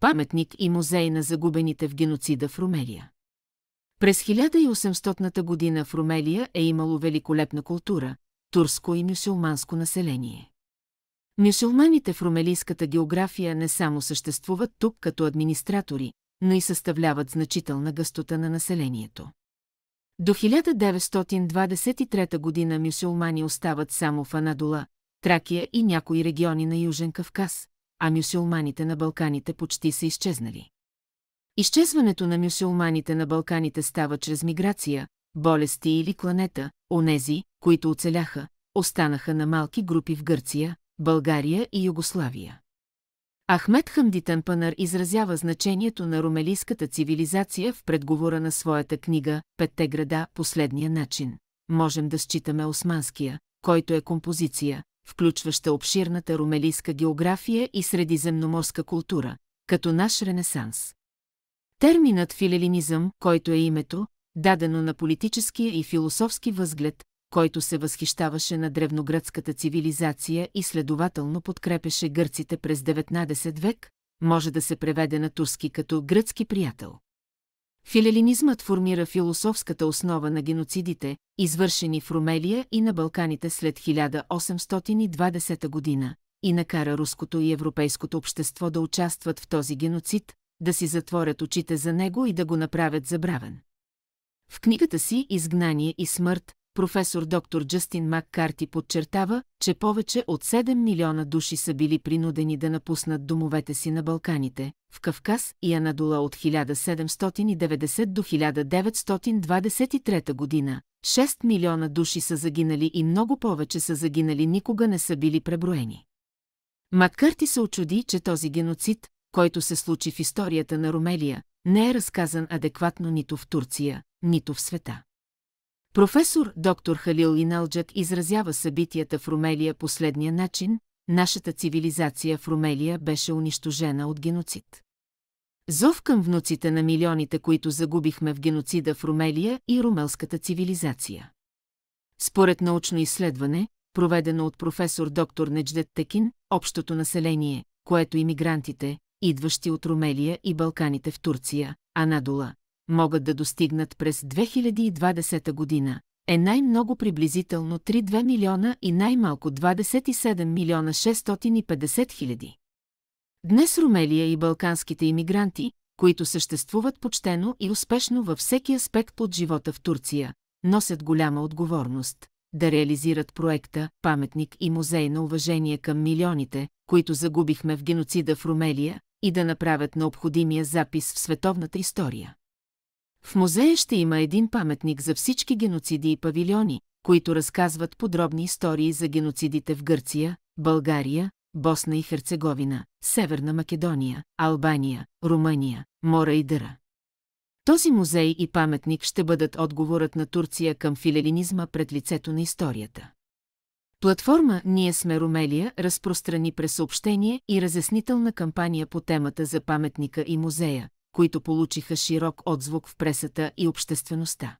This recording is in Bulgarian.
паметник и музей на загубените в геноцида в Румелия. През 1800 година в Румелия е имало великолепна култура, турско и мюсюлманско население. Мюсюлманите в румелийската география не само съществуват тук като администратори, но и съставляват значителна гъстота на населението. До 1923 година мюсюлмани остават само в Анадола, Тракия и някои региони на Южен Кавказ, а мюсюлманите на Балканите почти са изчезнали. Изчезването на мюсюлманите на Балканите става чрез миграция, болести или кланета, онези, които оцеляха, останаха на малки групи в Гърция, България и Югославия. Ахмед Хамди Танпанар изразява значението на румелийската цивилизация в предговора на своята книга «Петте града» последния начин. Можем да считаме османския, който е композиция, включваща обширната румелийска география и средиземноморска култура, като наш ренесанс. Терминът филелинизъм, който е името, дадено на политическия и философски възглед, който се възхищаваше на древногръцката цивилизация и следователно подкрепеше гърците през 19 век, може да се преведе на турски като гръцки приятел. Филелинизмът формира философската основа на геноцидите, извършени в Румелия и на Балканите след 1820 година, и накара руското и европейското общество да участват в този геноцид, да си затворят очите за него и да го направят забравен. В книгата си «Изгнание и смърт» професор доктор Джастин Маккарти подчертава, че повече от 7 милиона души са били принудени да напуснат домовете си на Балканите, в Кавказ и Анадола от 1790 до 1923 година. 6 милиона души са загинали и много повече са загинали, никога не са били преброени. Маккарти се очуди, че този геноцид, който се случи в историята на Румелия, не е разказан адекватно нито в Турция, нито в света. Професор доктор Халил Иналджак изразява събитията в Румелия последния начин: нашата цивилизация в Румелия беше унищожена от геноцид. Зов към внуците на милионите, които загубихме в геноцида в Румелия и румелската цивилизация. Според научно изследване, проведено от професор доктор Недждет Текин, общото население, което имигрантите, идващи от Румелия и Балканите в Турция, Анадола, могат да достигнат през 2020 година, е най-много приблизително 3,2 милиона и най-малко 27 милиона 650 хиляди. Днес Румелия и балканските имигранти, които съществуват почтено и успешно във всеки аспект от живота в Турция, носят голяма отговорност да реализират проекта «Паметник и музей на уважение към милионите, които загубихме в геноцида в Румелия» и да направят необходимия запис в световната история. В музея ще има един паметник за всички геноциди и павилиони, които разказват подробни истории за геноцидите в Гърция, България, Босна и Херцеговина, Северна Македония, Албания, Румъния, Мора и Дъра. Този музей и паметник ще бъдат отговорът на Турция към филелинизма пред лицето на историята. Платформа «Ние сме Румелия» разпространи през съобщение и разяснителна кампания по темата за паметника и музея, които получиха широк отзвук в пресата и обществеността.